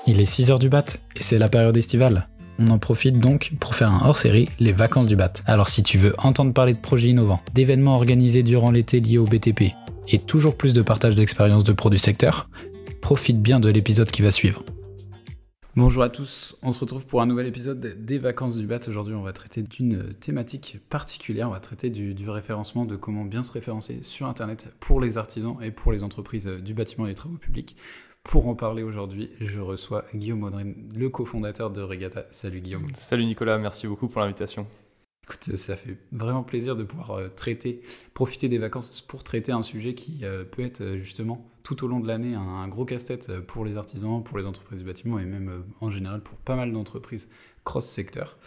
Il est 6h du BAT et c'est la période estivale. On en profite donc pour faire un hors-série, les vacances du BAT. Alors si tu veux entendre parler de projets innovants, d'événements organisés durant l'été liés au BTP et toujours plus de partage d'expériences de pros du secteur, profite bien de l'épisode qui va suivre. Bonjour à tous, on se retrouve pour un nouvel épisode des vacances du BAT. Aujourd'hui on va traiter d'une thématique particulière, on va traiter du référencement, de comment bien se référencer sur internet pour les artisans et pour les entreprises du bâtiment et des travaux publics. Pour en parler aujourd'hui, je reçois Guillaume Audren, le cofondateur de Regata. Salut Guillaume. Salut Nicolas, merci beaucoup pour l'invitation. Écoute, ça fait vraiment plaisir de pouvoir profiter des vacances pour traiter un sujet qui peut être justement tout au long de l'année un gros casse-tête pour les artisans, pour les entreprises du bâtiment et même en général pour pas mal d'entreprises cross-secteur.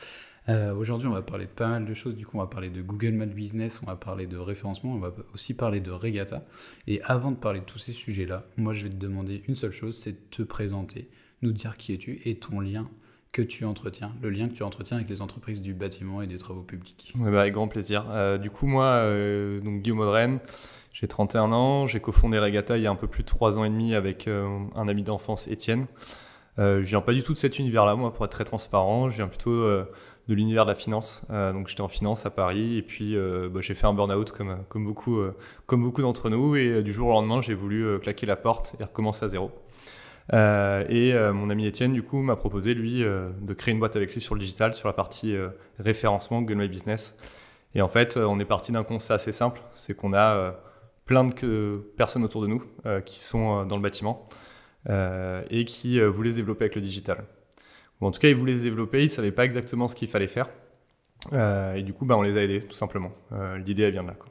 Aujourd'hui, on va parler de pas mal de choses. Du coup, on va parler de Google My Business, on va parler de référencement, on va aussi parler de Regata. Et avant de parler de tous ces sujets-là, moi, je vais te demander une seule chose, c'est de te présenter, nous dire qui es-tu et ton lien que tu entretiens, le lien que tu entretiens avec les entreprises du bâtiment et des travaux publics. Ouais, avec grand plaisir. Du coup, moi, donc Guillaume Audren, j'ai 31 ans, j'ai cofondé Regata il y a un peu plus de 3 ans et demi avec un ami d'enfance, Étienne. Je viens pas du tout de cet univers-là, moi, pour être très transparent. Je viens plutôt de l'univers de la finance. Donc, j'étais en finance à Paris et puis j'ai fait un burn-out comme beaucoup d'entre nous. Et du jour au lendemain, j'ai voulu claquer la porte et recommencer à zéro. Mon ami Étienne, du coup, m'a proposé, lui, de créer une boîte avec lui sur le digital, sur la partie référencement Google My Business. Et en fait, on est parti d'un constat assez simple, c'est qu'on a plein de personnes autour de nous qui sont dans le bâtiment et qui voulaient se développer avec le digital. Ou en tout cas, ils voulaient se développer, ils ne savaient pas exactement ce qu'il fallait faire. Et du coup, on les a aidés, tout simplement. L'idée, elle vient de là, quoi.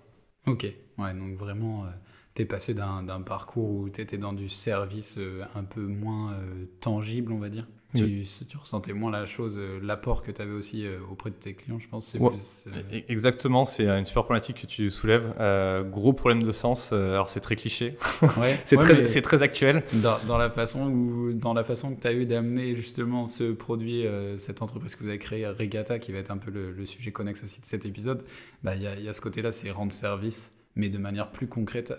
Ok, ouais, donc vraiment, t'es passé d'un parcours où t'étais dans du service un peu moins tangible, on va dire. Oui. Tu ressentais moins la chose, l'apport que tu avais aussi auprès de tes clients, je pense. C'est ouais, plus, exactement, c'est une super problématique que tu soulèves. Gros problème de sens, alors c'est très cliché, ouais, c'est très actuel. Dans la façon que tu as eu d'amener justement ce produit, cette entreprise que vous avez créée, Regata, qui va être un peu le sujet connexe aussi de cet épisode, y a ce côté-là, c'est rendre service, mais de manière plus concrète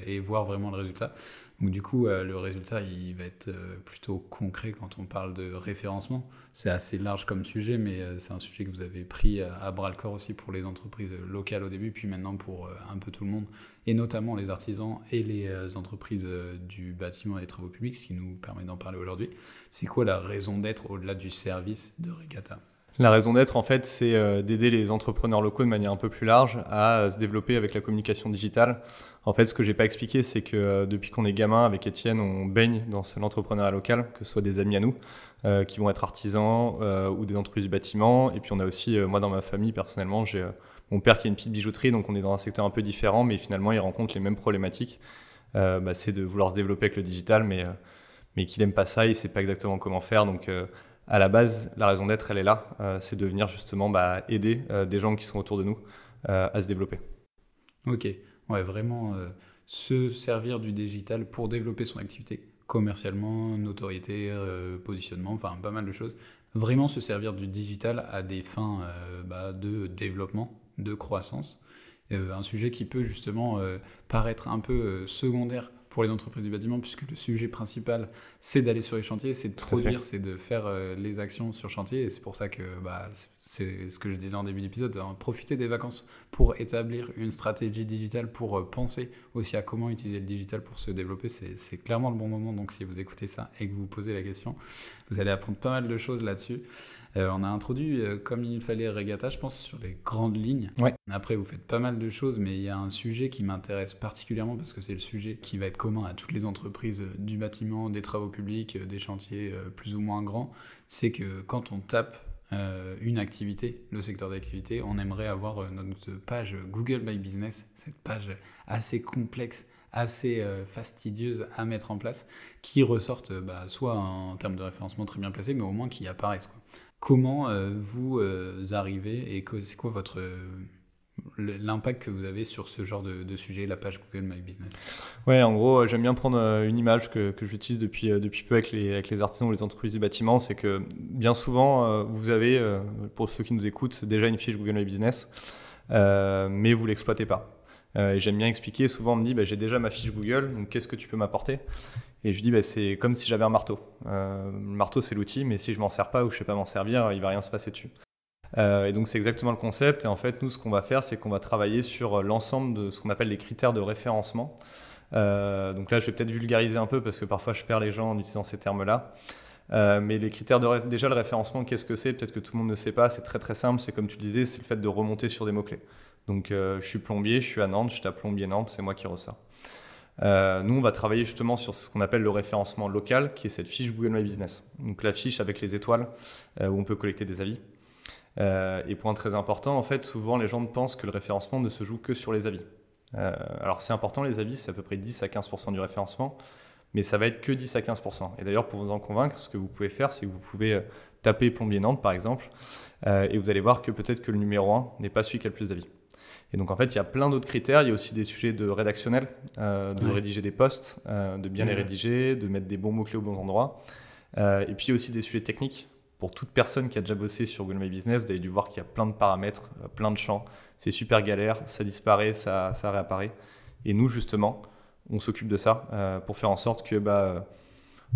et voir vraiment le résultat. Donc du coup, le résultat, il va être plutôt concret quand on parle de référencement. C'est assez large comme sujet, mais c'est un sujet que vous avez pris à bras-le-corps aussi pour les entreprises locales au début, puis maintenant pour un peu tout le monde, et notamment les artisans et les entreprises du bâtiment et des travaux publics, ce qui nous permet d'en parler aujourd'hui. C'est quoi la raison d'être au-delà du service de Regata ? La raison d'être, en fait, c'est d'aider les entrepreneurs locaux de manière un peu plus large à se développer avec la communication digitale. En fait, ce que je n'ai pas expliqué, c'est que depuis qu'on est gamin, avec Étienne, on baigne dans l'entrepreneuriat local, que ce soit des amis à nous, qui vont être artisans ou des entreprises du bâtiment. Et puis, on a aussi, moi, dans ma famille, personnellement, j'ai mon père qui a une petite bijouterie, donc on est dans un secteur un peu différent, mais finalement, il rencontre les mêmes problématiques. C'est de vouloir se développer avec le digital, mais qu'il n'aime pas ça, il ne sait pas exactement comment faire. Donc, à la base, la raison d'être, elle est là, c'est de venir justement aider des gens qui sont autour de nous à se développer. Ok, ouais, vraiment se servir du digital pour développer son activité commercialement, notoriété, positionnement, enfin pas mal de choses. Vraiment se servir du digital à des fins de développement, de croissance. Un sujet qui peut justement paraître un peu secondaire pour les entreprises du bâtiment, puisque le sujet principal, c'est d'aller sur les chantiers, c'est de produire, c'est de faire les actions sur chantier. Et c'est pour ça que c'est ce que je disais en début d'épisode, profiter des vacances pour établir une stratégie digitale, pour penser aussi à comment utiliser le digital pour se développer. C'est clairement le bon moment. Donc si vous écoutez ça et que vous vous posez la question, vous allez apprendre pas mal de choses là-dessus. On a introduit comme il fallait Regata, je pense, sur les grandes lignes. Ouais. Après, vous faites pas mal de choses, mais il y a un sujet qui m'intéresse particulièrement parce que c'est le sujet qui va être commun à toutes les entreprises du bâtiment, des travaux publics, des chantiers plus ou moins grands. C'est que quand on tape une activité, le secteur d'activité, on aimerait avoir notre page Google My Business, cette page assez complexe, assez fastidieuse à mettre en place, qui ressortent soit en termes de référencement très bien placé, mais au moins qui apparaissent, quoi. Comment vous arrivez et c'est quoi l'impact que vous avez sur ce genre de sujet, la page Google My Business ? Ouais, en gros, j'aime bien prendre une image que j'utilise depuis peu avec les artisans ou les entreprises du bâtiment, c'est que bien souvent, vous avez, pour ceux qui nous écoutent, déjà une fiche Google My Business, mais vous ne l'exploitez pas. Et j'aime bien expliquer, souvent on me dit j'ai déjà ma fiche Google, donc qu'est-ce que tu peux m'apporter? Et je lui dis c'est comme si j'avais un marteau. Le marteau c'est l'outil, mais si je m'en sers pas ou je sais pas m'en servir, il va rien se passer dessus. Et donc c'est exactement le concept. Et en fait nous ce qu'on va faire, c'est qu'on va travailler sur l'ensemble de ce qu'on appelle les critères de référencement. Donc là je vais peut-être vulgariser un peu parce que parfois je perds les gens en utilisant ces termes-là. Mais les critères déjà le référencement, qu'est-ce que c'est? Peut-être que tout le monde ne sait pas, c'est très très simple, c'est comme tu disais, c'est le fait de remonter sur des mots-clés. Donc je suis plombier, je suis à Nantes, je tape plombier Nantes, c'est moi qui ressors. Nous on va travailler justement sur ce qu'on appelle le référencement local, qui est cette fiche Google My Business. Donc la fiche avec les étoiles, où on peut collecter des avis. Et point très important, en fait, souvent les gens pensent que le référencement ne se joue que sur les avis. Alors c'est important, les avis, c'est à peu près 10 à 15% du référencement, mais ça va être que 10 à 15%. Et d'ailleurs, pour vous en convaincre, ce que vous pouvez faire, c'est que vous pouvez taper plombier Nantes, par exemple, et vous allez voir que peut-être que le numéro 1 n'est pas celui qui a le plus d'avis. Et donc, en fait, il y a plein d'autres critères. Il y a aussi des sujets de rédactionnel, de rédiger des posts, de bien les rédiger, de mettre des bons mots-clés aux bons endroits. Et puis, il y a aussi des sujets techniques. Pour toute personne qui a déjà bossé sur Google My Business, vous avez dû voir qu'il y a plein de paramètres, plein de champs. C'est super galère, ça disparaît, ça réapparaît. Et nous, justement, on s'occupe de ça pour faire en sorte que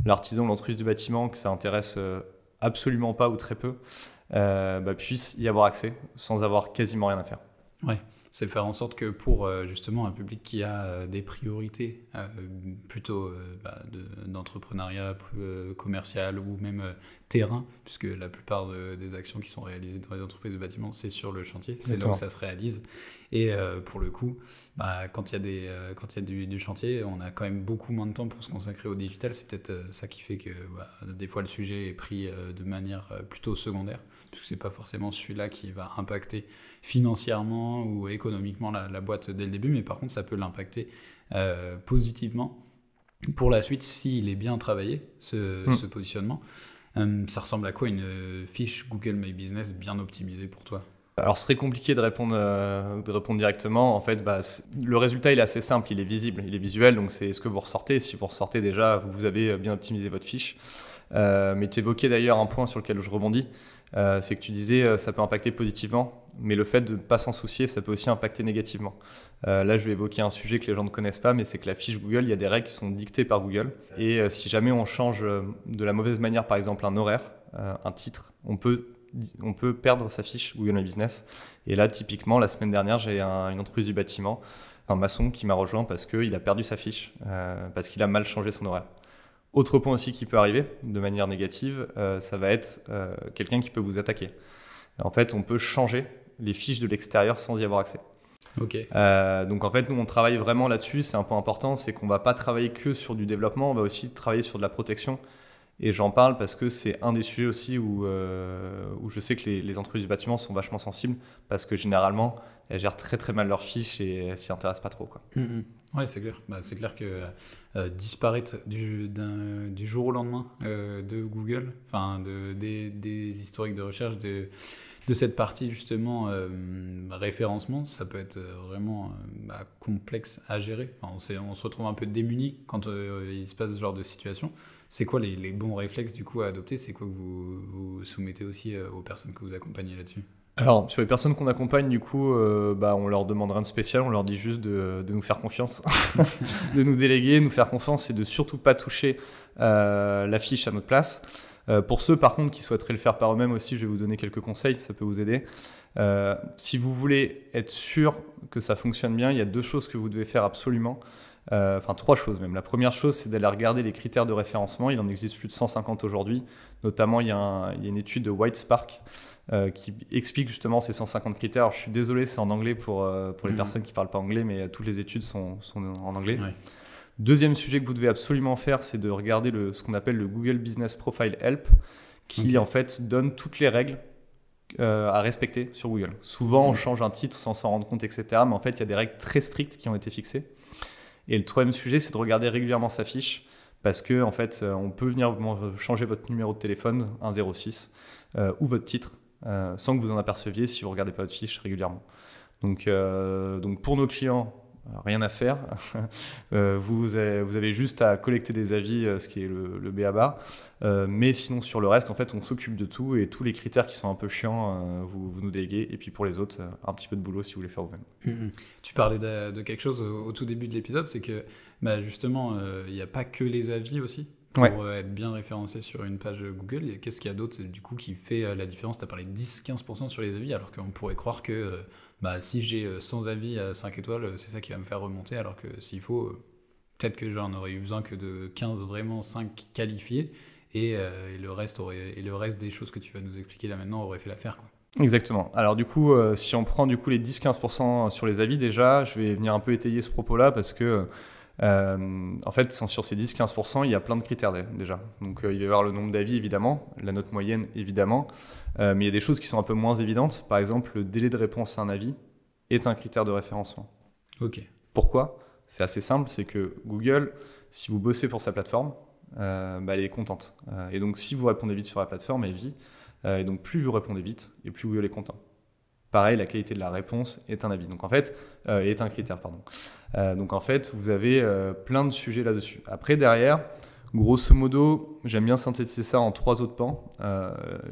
l'artisan ou l'entreprise du bâtiment, que ça intéresse absolument pas ou très peu, puisse y avoir accès sans avoir quasiment rien à faire. Ouais, c'est faire en sorte que pour justement un public qui a des priorités plutôt d'entrepreneuriat commercial ou même terrain, puisque la plupart des actions qui sont réalisées dans les entreprises de bâtiment, c'est sur le chantier, c'est là où ça se réalise. Et pour le coup, quand il y a du chantier, on a quand même beaucoup moins de temps pour se consacrer au digital. C'est peut-être ça qui fait que des fois le sujet est pris de manière plutôt secondaire, puisque c'est pas forcément celui-là qui va impacter financièrement ou économiquement la boîte dès le début, mais par contre ça peut l'impacter positivement pour la suite s'il est bien travaillé, ce positionnement. Ça ressemble à quoi une fiche Google My Business bien optimisée pour toi? Alors, ce serait compliqué de répondre directement. En fait, le résultat, il est assez simple, il est visible, il est visuel, donc c'est ce que vous ressortez. Si vous ressortez déjà, vous avez bien optimisé votre fiche. Mais tu évoquais d'ailleurs un point sur lequel je rebondis, c'est que tu disais ça peut impacter positivement, mais le fait de ne pas s'en soucier, ça peut aussi impacter négativement. Là, je vais évoquer un sujet que les gens ne connaissent pas, mais c'est que la fiche Google, il y a des règles qui sont dictées par Google. Et si jamais on change de la mauvaise manière, par exemple un horaire, un titre, on peut perdre sa fiche Google My Business. Et là, typiquement, la semaine dernière, j'ai une entreprise du bâtiment, un maçon qui m'a rejoint parce qu'il a perdu sa fiche, parce qu'il a mal changé son horaire. Autre point aussi qui peut arriver de manière négative, ça va être quelqu'un qui peut vous attaquer. En fait, on peut changer les fiches de l'extérieur sans y avoir accès. Okay. Donc en fait, nous, on travaille vraiment là-dessus. C'est un point important, c'est qu'on ne va pas travailler que sur du développement, on va aussi travailler sur de la protection. Et j'en parle parce que c'est un des sujets aussi où je sais que les entreprises du bâtiment sont vachement sensibles parce que généralement, elles gèrent très très mal leurs fiches et elles s'y intéressent pas trop, quoi. Ouais, c'est clair. C'est clair que disparaître du jour au lendemain de Google, des historiques de recherche de cette partie justement référencement, ça peut être vraiment complexe à gérer. On se retrouve un peu démuni quand il se passe ce genre de situation. C'est quoi les bons réflexes du coup à adopter? C'est quoi que vous soumettez aussi aux personnes que vous accompagnez là-dessus? Alors, sur les personnes qu'on accompagne, du coup, on leur demande rien de spécial, on leur dit juste de nous faire confiance, de nous déléguer, nous faire confiance et de surtout pas toucher la fiche à notre place. Pour ceux, par contre, qui souhaiteraient le faire par eux-mêmes aussi, je vais vous donner quelques conseils, ça peut vous aider. Si vous voulez être sûr que ça fonctionne bien, il y a 2 choses que vous devez faire absolument. 3 choses même. La première chose, c'est d'aller regarder les critères de référencement. Il en existe plus de 150 aujourd'hui. Notamment, il y a une étude de Whitespark qui explique justement ces 150 critères. Alors, je suis désolé, c'est en anglais pour les personnes qui ne parlent pas anglais, mais toutes les études sont en anglais. Ouais. Deuxième sujet que vous devez absolument faire, c'est de regarder ce qu'on appelle le Google Business Profile Help, qui en fait donne toutes les règles à respecter sur Google. Souvent, on change un titre sans s'en rendre compte, etc. Mais en fait, il y a des règles très strictes qui ont été fixées. Et le troisième sujet, c'est de regarder régulièrement sa fiche, parce que en fait, on peut venir changer votre numéro de téléphone, 106, ou votre titre, sans que vous en aperceviez si vous ne regardez pas votre fiche régulièrement. Donc pour nos clients, rien à faire. Vous avez juste à collecter des avis, ce qui est le b.a.-ba. Mais sinon, sur le reste, en fait, on s'occupe de tout et tous les critères qui sont un peu chiants, vous nous déléguez. Et puis pour les autres, un petit peu de boulot si vous voulez faire vous-même. Tu parlais de quelque chose au tout début de l'épisode, c'est que justement, il n'y a pas que les avis aussi pour être bien référencé sur une page Google. Qu'est-ce qu'il y a d'autre du coup qui fait la différence? Tu as parlé de 10-15% sur les avis, alors qu'on pourrait croire que si j'ai 100 avis à 5 étoiles, c'est ça qui va me faire remonter, alors que s'il faut, peut-être que j'en aurais eu besoin que de 15, vraiment 5 qualifiés, et le reste des choses que tu vas nous expliquer là maintenant aurait fait l'affaire, quoi. Exactement. Alors du coup, si on prend du coup les 10-15% sur les avis, déjà, je vais venir un peu étayer ce propos-là parce que en fait, sur ces 10-15%, il y a plein de critères déjà. Donc il va y avoir le nombre d'avis évidemment, la note moyenne évidemment, mais il y a des choses qui sont un peu moins évidentes. Par exemple, le délai de réponse à un avis est un critère de référencement. Ok. Pourquoi? C'est assez simple, c'est que Google, si vous bossez pour sa plateforme, elle est contente. Et donc si vous répondez vite sur la plateforme, elle vit. Et donc plus vous répondez vite, et plus Google est content. Pareil, la qualité de la réponse est un avis. Donc en fait, est un critère, pardon. Donc en fait, vous avez plein de sujets là-dessus. Après, derrière, grosso modo, j'aime bien synthétiser ça en 3 autres pans.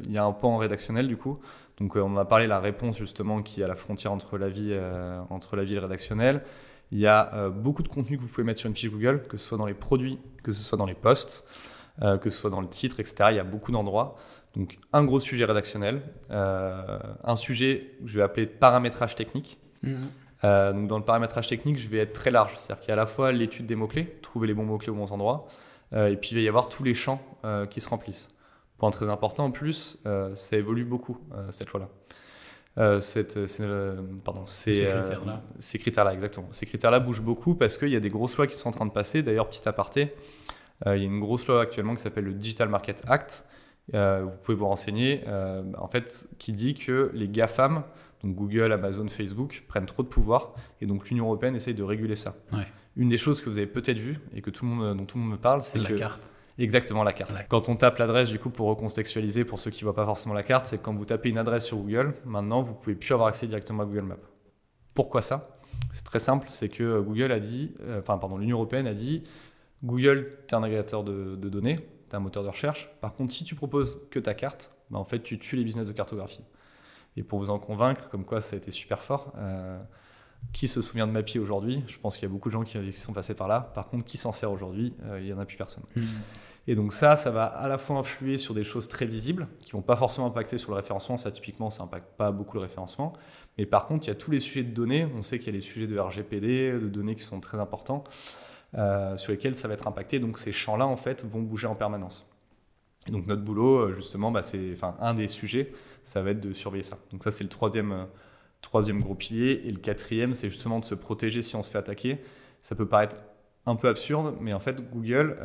Il y a un pan rédactionnel du coup. Donc on en a parlé, la réponse justement qui est à la frontière entre l'avis et le rédactionnel. Il y a beaucoup de contenu que vous pouvez mettre sur une fiche Google, que ce soit dans les produits, que ce soit dans les posts, que ce soit dans le titre, etc. Il y a beaucoup d'endroits. Donc un gros sujet rédactionnel, un sujet que je vais appeler paramétrage technique. Donc dans le paramétrage technique, je vais être très large, c'est-à-dire qu'il y a à la fois l'étude des mots-clés, trouver les bons mots-clés aux bons endroits, et puis il va y avoir tous les champs qui se remplissent. Point très important en plus, ça évolue beaucoup cette loi-là. Ces critères-là. Ces critères-là, exactement. Ces critères-là bougent beaucoup parce qu'il y a des grosses lois qui sont en train de passer. D'ailleurs, petit aparté, il y a une grosse loi actuellement qui s'appelle le Digital Market Act. Vous pouvez vous renseigner, en fait, qui dit que les GAFAM, donc Google, Amazon, Facebook, prennent trop de pouvoir et donc l'Union européenne essaye de réguler ça. Ouais. Une des choses que vous avez peut-être vues et que dont tout le monde me parle, c'est la carte. Exactement, la carte. Quand on tape l'adresse, du coup, pour recontextualiser, pour ceux qui ne voient pas forcément la carte, c'est que quand vous tapez une adresse sur Google, maintenant, vous ne pouvez plus avoir accès directement à Google Maps. Pourquoi ça? C'est très simple, c'est que l'Union européenne a dit Google, tu es un agrégateur de données, tu es un moteur de recherche. Par contre, si tu proposes que ta carte, en fait, tu tues les business de cartographie. Et pour vous en convaincre, comme quoi ça a été super fort, qui se souvient de Mappy aujourd'hui? Je pense qu'il y a beaucoup de gens qui sont passés par là. Par contre, qui s'en sert aujourd'hui? Il n'y en a plus personne. Et donc ça va à la fois influer sur des choses très visibles, qui ne vont pas forcément impacter sur le référencement. Ça, typiquement, ça n'impacte pas beaucoup le référencement. Mais par contre, il y a tous les sujets de données. On sait qu'il y a les sujets de RGPD, de données qui sont très importants, sur lesquels ça va être impacté. Donc ces champs-là, en fait, vont bouger en permanence. Et donc notre boulot, justement, un des sujets, ça va être de surveiller ça. Donc ça, c'est le troisième gros pilier. Et le quatrième, c'est justement de se protéger si on se fait attaquer. Ça peut paraître un peu absurde, mais en fait, Google,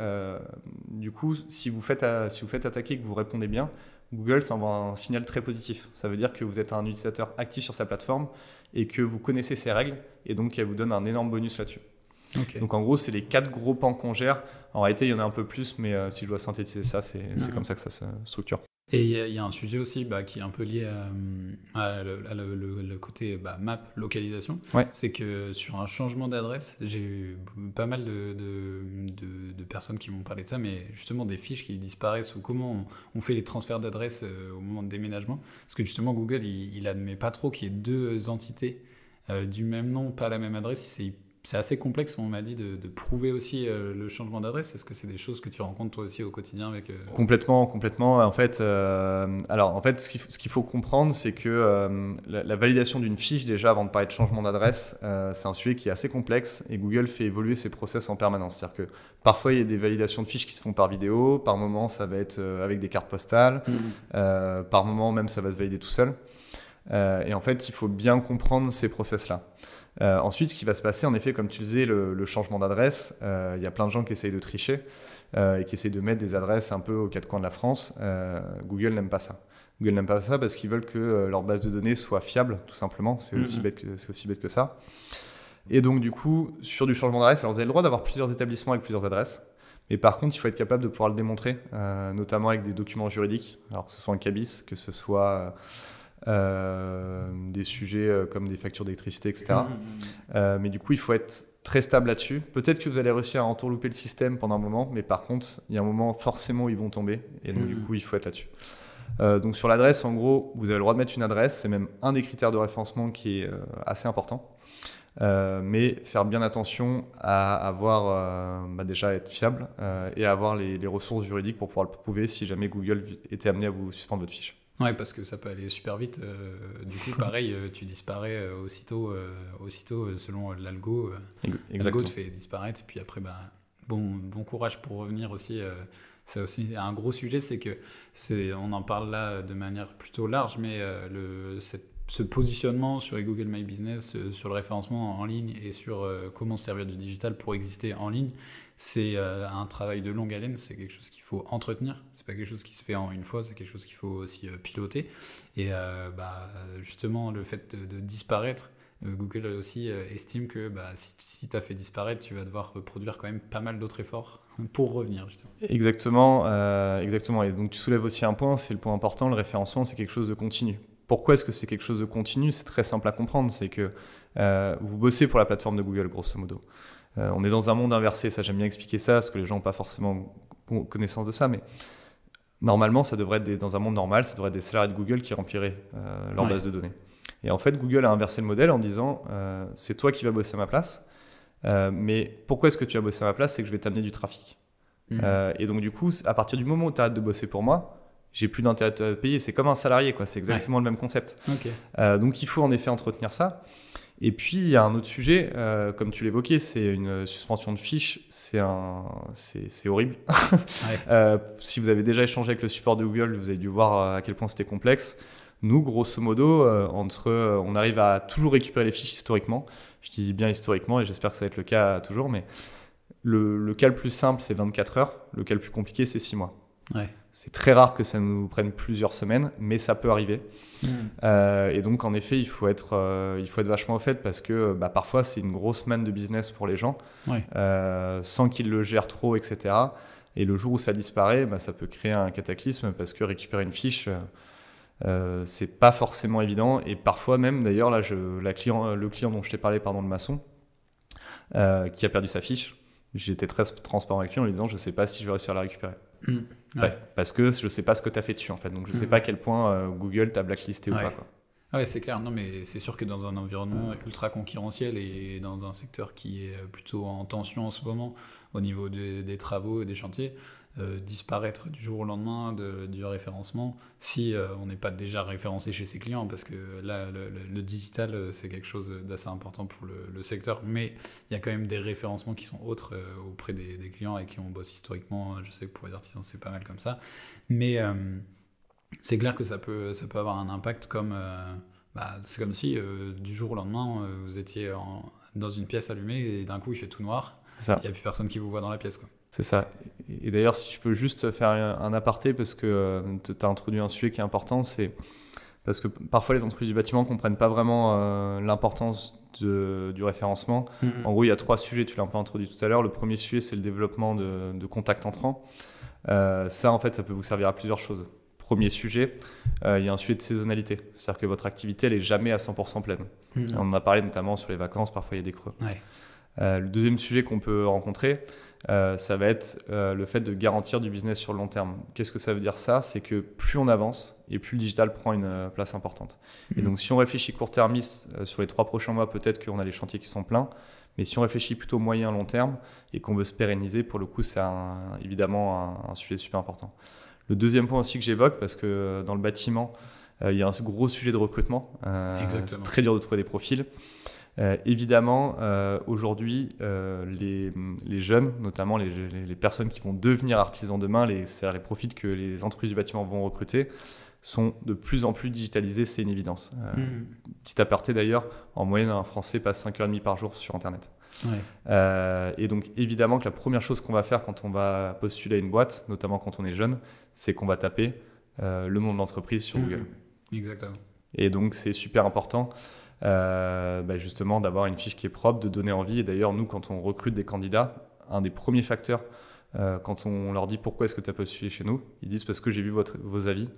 du coup, si vous faites attaquer et que vous répondez bien, Google, ça envoie un signal très positif. Ça veut dire que vous êtes un utilisateur actif sur sa plateforme et que vous connaissez ses règles, et donc elle vous donne un énorme bonus là-dessus. Okay. Donc en gros, c'est les 4 gros pans qu'on gère. En réalité, il y en a un peu plus, mais si je dois synthétiser ça, c'est comme ça que ça se structure. Et il y a un sujet aussi qui est un peu lié à le côté map, localisation. Ouais. C'est que sur un changement d'adresse, j'ai eu pas mal de personnes qui m'ont parlé de ça, mais justement des fiches qui disparaissent, ou comment on fait les transferts d'adresse au moment de déménagement. Parce que justement, Google, il admet pas trop qu'il y ait 2 entités du même nom, pas la même adresse. C'est assez complexe, on m'a dit, de prouver aussi le changement d'adresse. Est-ce que c'est des choses que tu rencontres toi aussi au quotidien avec Complètement. En fait, ce qu'il faut comprendre, c'est que la validation d'une fiche, déjà avant de parler de changement d'adresse, c'est un sujet qui est assez complexe et Google fait évoluer ses process en permanence. C'est-à-dire que parfois, il y a des validations de fiches qui se font par vidéo, par moment, ça va être avec des cartes postales, par moment même, ça va se valider tout seul. Et en fait, il faut bien comprendre ces process-là. Ensuite, ce qui va se passer, en effet, comme tu disais, le changement d'adresse, il y a plein de gens qui essayent de tricher et qui essayent de mettre des adresses un peu aux 4 coins de la France. Google n'aime pas ça. Google n'aime pas ça parce qu'ils veulent que leur base de données soit fiable, tout simplement. C'est aussi bête que ça. Et donc, du coup, sur du changement d'adresse, alors vous avez le droit d'avoir plusieurs établissements avec plusieurs adresses. Mais par contre, il faut être capable de pouvoir le démontrer, notamment avec des documents juridiques. Alors que ce soit un CABIS, que ce soit des sujets comme des factures d'électricité, etc. Mais du coup, il faut être très stable là-dessus. Peut-être que vous allez réussir à entourlouper le système pendant un moment, mais par contre, il y a un moment forcément où ils vont tomber. Et donc, du coup, il faut être là-dessus. Donc, sur l'adresse, en gros, vous avez le droit de mettre une adresse. C'est même un des critères de référencement qui est assez important. Mais faire bien attention à avoir déjà être fiable et à avoir les ressources juridiques pour pouvoir le prouver si jamais Google était amené à vous suspendre votre fiche. Ouais, parce que ça peut aller super vite. Du coup, pareil, tu disparais aussitôt selon l'algo. L'algo te fait disparaître. Et puis après, bon courage pour revenir aussi. C'est aussi un gros sujet, c'est que on en parle là de manière plutôt large, mais ce positionnement sur les Google My Business, sur le référencement en ligne et sur comment se servir du digital pour exister en ligne, c'est un travail de longue haleine, c'est quelque chose qu'il faut entretenir, c'est pas quelque chose qui se fait en une fois, c'est quelque chose qu'il faut aussi piloter. Et justement, le fait de disparaître, Google aussi estime que si tu as fait disparaître, tu vas devoir produire quand même pas mal d'autres efforts pour revenir, justement. Exactement. Et donc tu soulèves aussi un point, c'est le point important, le référencement, c'est quelque chose de continu. Pourquoi est-ce que c'est quelque chose de continu ? C'est très simple à comprendre, c'est que vous bossez pour la plateforme de Google, grosso modo. On est dans un monde inversé, ça j'aime bien expliquer ça, parce que les gens n'ont pas forcément connaissance de ça, mais normalement, ça devrait être dans un monde normal, ça devrait être des salariés de Google qui rempliraient leur base de données. Et en fait, Google a inversé le modèle en disant c'est toi qui vas bosser à ma place, mais pourquoi est-ce que tu vas bosser à ma place ? C'est que je vais t'amener du trafic. Et donc du coup, à partir du moment où tu arrêtes de bosser pour moi, j'ai plus d'intérêt à te payer. C'est comme un salarié, quoi. C'est exactement le même concept. Donc il faut en effet entretenir ça. Et puis il y a un autre sujet, comme tu l'évoquais, c'est une suspension de fiche. C'est horrible. Si vous avez déjà échangé avec le support de Google, vous avez dû voir à quel point c'était complexe. Nous, grosso modo, on arrive à toujours récupérer les fiches historiquement. Je dis bien historiquement et j'espère que ça va être le cas toujours, mais le cas le plus simple, c'est 24 heures. Le cas le plus compliqué, c'est 6 mois. C'est très rare que ça nous prenne plusieurs semaines, mais ça peut arriver. Et donc, en effet, il faut être vachement au fait parce que parfois, c'est une grosse manne de business pour les gens, sans qu'ils le gèrent trop, etc. Et le jour où ça disparaît, ça peut créer un cataclysme parce que récupérer une fiche, c'est pas forcément évident. Et parfois même, d'ailleurs, là, le client dont je t'ai parlé, de maçon, qui a perdu sa fiche, j'étais très transparent avec lui en lui disant je sais pas si je vais réussir à la récupérer. Parce que je sais pas ce que tu as fait dessus en fait, donc je sais pas à quel point Google t'a blacklisté ou pas, quoi. Ouais, c'est clair. Non, mais c'est sûr que dans un environnement ultra concurrentiel et dans un secteur qui est plutôt en tension en ce moment au niveau des travaux et des chantiers, disparaître du jour au lendemain du référencement si on n'est pas déjà référencé chez ses clients, parce que là le digital c'est quelque chose d'assez important pour le secteur, mais il y a quand même des référencements qui sont autres auprès des clients avec qui on bosse historiquement. Je sais que pour les artisans c'est pas mal comme ça, mais c'est clair que ça peut avoir un impact comme c'est comme si du jour au lendemain vous étiez dans une pièce allumée et d'un coup il fait tout noir, il n'y a plus personne qui vous voit dans la pièce, quoi. C'est ça. Et d'ailleurs, si je peux juste faire un aparté, parce que tu as introduit un sujet qui est important, c'est parce que parfois les entreprises du bâtiment ne comprennent pas vraiment l'importance du référencement. En gros, il y a 3 sujets, tu l'as un peu introduit tout à l'heure. Le premier sujet, c'est le développement de contacts entrants. Ça, en fait, ça peut vous servir à plusieurs choses. Premier sujet, il y a un sujet de saisonnalité. C'est-à-dire que votre activité, elle n'est jamais à 100% pleine. On en a parlé notamment sur les vacances, parfois il y a des creux. Le deuxième sujet qu'on peut rencontrer, ça va être le fait de garantir du business sur le long terme. Qu'est-ce que ça veut dire ça ? C'est que plus on avance et plus le digital prend une place importante. Et donc si on réfléchit court-termiste sur les 3 prochains mois, peut-être qu'on a les chantiers qui sont pleins. Mais si on réfléchit plutôt moyen-long terme et qu'on veut se pérenniser, pour le coup, c'est évidemment un sujet super important. Le deuxième point aussi que j'évoque, parce que dans le bâtiment, il y a un gros sujet de recrutement. C'est très dur de trouver des profils. Évidemment, aujourd'hui, les jeunes, notamment les personnes qui vont devenir artisans demain, c'est-à-dire les profils que les entreprises du bâtiment vont recruter, sont de plus en plus digitalisés, c'est une évidence. Petit aparté d'ailleurs, en moyenne, un Français passe 5h30 par jour sur Internet. Et donc évidemment que la première chose qu'on va faire quand on va postuler à une boîte, notamment quand on est jeune, c'est qu'on va taper le nom de l'entreprise sur Google. Exactement. Et donc c'est super important justement d'avoir une fiche qui est propre, de donner envie. Et d'ailleurs nous, quand on recrute des candidats, un des premiers facteurs, quand on leur dit pourquoi est-ce que tu as postulé chez nous, ils disent parce que j'ai vu vos avis,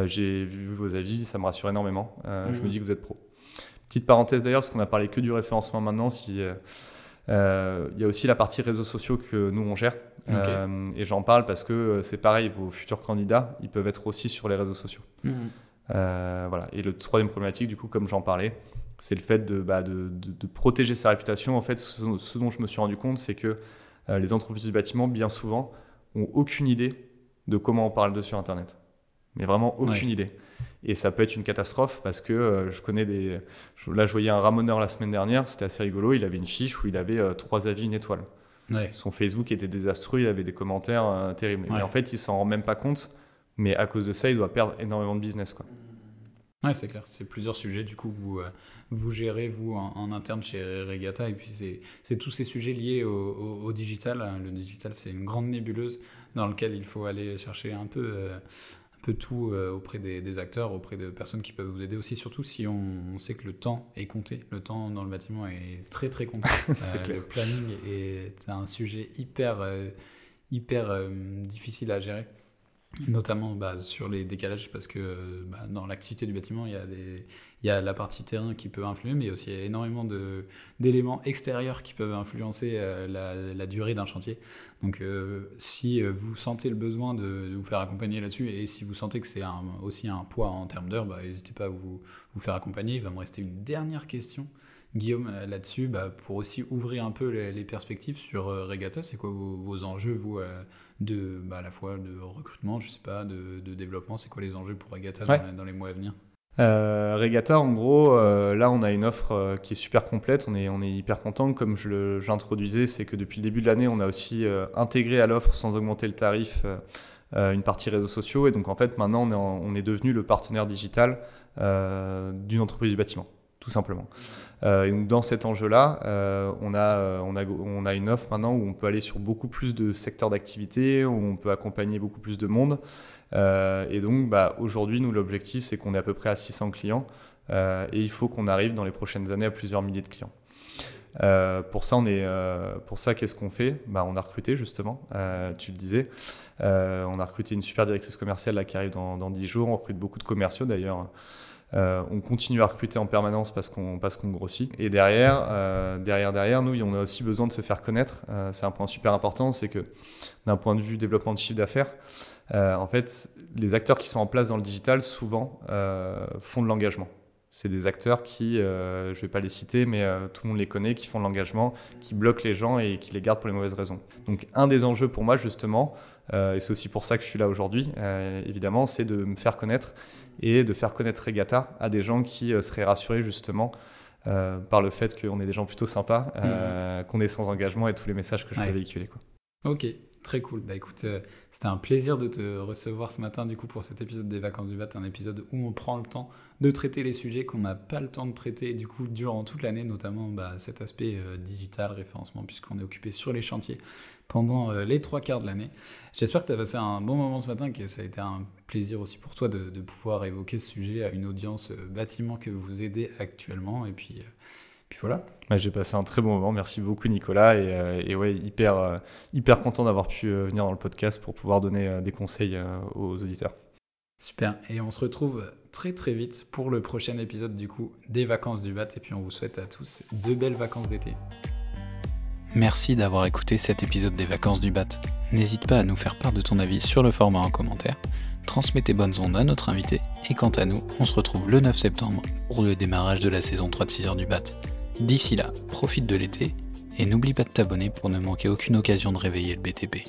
J'ai vu vos avis, ça me rassure énormément. Je me dis que vous êtes pro. Petite parenthèse d'ailleurs, parce qu'on a parlé que du référencement maintenant, il y a aussi la partie réseaux sociaux que nous on gère. Et j'en parle parce que c'est pareil, vos futurs candidats, ils peuvent être aussi sur les réseaux sociaux. Voilà. Et le troisième problématique, du coup, comme j'en parlais, c'est le fait de protéger sa réputation. En fait, ce dont je me suis rendu compte, c'est que les entreprises du bâtiment, bien souvent, ont aucune idée de comment on parle d'eux sur Internet. Mais vraiment aucune idée. Et ça peut être une catastrophe parce que je connais Là, je voyais un ramoneur la semaine dernière, c'était assez rigolo. Il avait une fiche où il avait 3 avis, 1 étoile. Son Facebook était désastreux, il avait des commentaires terribles. Mais en fait, il s'en rend même pas compte. Mais à cause de ça, il doit perdre énormément de business, quoi. Ouais, c'est clair. C'est plusieurs sujets du coup que vous gérez vous en interne chez Regatta, et puis c'est tous ces sujets liés au digital. Le digital, c'est une grande nébuleuse dans laquelle il faut aller chercher un peu tout auprès des acteurs, auprès de personnes qui peuvent vous aider aussi, surtout si on sait que le temps est compté. Le temps dans le bâtiment est très très compté. Le planning est un sujet hyper difficile à gérer. Notamment sur les décalages, parce que dans l'activité du bâtiment, il y a la partie terrain qui peut influer, mais il y a aussi énormément d'éléments extérieurs qui peuvent influencer la durée d'un chantier. Donc si vous sentez le besoin de vous faire accompagner là-dessus, et si vous sentez que c'est aussi un poids en termes d'heures, n'hésitez pas à vous faire accompagner. Il va me rester une dernière question, Guillaume, là-dessus, pour aussi ouvrir un peu les perspectives sur Regatta. C'est quoi vos enjeux, vous, à la fois de recrutement, je sais pas, de développement? C'est quoi les enjeux pour Regatta dans les mois à venir? Regatta, en gros, là on a une offre qui est super complète, on est hyper content. Comme j'introduisais, c'est que depuis le début de l'année, on a aussi intégré à l'offre, sans augmenter le tarif, une partie réseaux sociaux. Et donc en fait, maintenant on est devenu le partenaire digital d'une entreprise du bâtiment, tout simplement. Et donc dans cet enjeu-là, on a une offre maintenant où on peut aller sur beaucoup plus de secteurs d'activité, où on peut accompagner beaucoup plus de monde. Et donc aujourd'hui, nous, l'objectif, c'est qu'on est à peu près à 600 clients et il faut qu'on arrive dans les prochaines années à plusieurs milliers de clients. Pour ça, qu'est-ce qu'on fait? On a recruté justement, tu le disais. On a recruté une super directrice commerciale là, qui arrive dans 10 jours. On recrute beaucoup de commerciaux d'ailleurs. On continue à recruter en permanence parce qu'on grossit. Et derrière, nous, on a aussi besoin de se faire connaître. C'est un point super important, c'est que d'un point de vue développement de chiffre d'affaires, en fait, les acteurs qui sont en place dans le digital, souvent, font de l'engagement. C'est des acteurs qui, je ne vais pas les citer, mais tout le monde les connaît, qui font de l'engagement, qui bloquent les gens et qui les gardent pour les mauvaises raisons. Donc, un des enjeux pour moi, justement, et c'est aussi pour ça que je suis là aujourd'hui, évidemment, c'est de me faire connaître et de faire connaître Regatta à des gens qui seraient rassurés, justement, par le fait qu'on est des gens plutôt sympas, qu'on est sans engagement et tous les messages que je peux véhiculer, quoi. Ok. Très cool. Écoute, c'était un plaisir de te recevoir ce matin du coup pour cet épisode des Vacances du Bat, un épisode où on prend le temps de traiter les sujets qu'on n'a pas le temps de traiter du coup durant toute l'année, notamment cet aspect digital, référencement, puisqu'on est occupé sur les chantiers pendant les 3/4 de l'année. J'espère que tu as passé un bon moment ce matin, que ça a été un plaisir aussi pour toi de pouvoir évoquer ce sujet à une audience bâtiment que vous aidez actuellement, et puis voilà. J'ai passé un très bon moment, merci beaucoup Nicolas, et ouais, hyper content d'avoir pu venir dans le podcast pour pouvoir donner des conseils aux auditeurs. Super, et on se retrouve très très vite pour le prochain épisode du coup des Vacances du Bat, et puis on vous souhaite à tous de belles vacances d'été. Merci d'avoir écouté cet épisode des Vacances du Bat. N'hésite pas à nous faire part de ton avis sur le format en commentaire, transmets tes bonnes ondes à notre invité, et quant à nous, on se retrouve le 9 septembre pour le démarrage de la saison 3 de 6 heures du Bat. D'ici là, profite de l'été et n'oublie pas de t'abonner pour ne manquer aucune occasion de réveiller le BTP.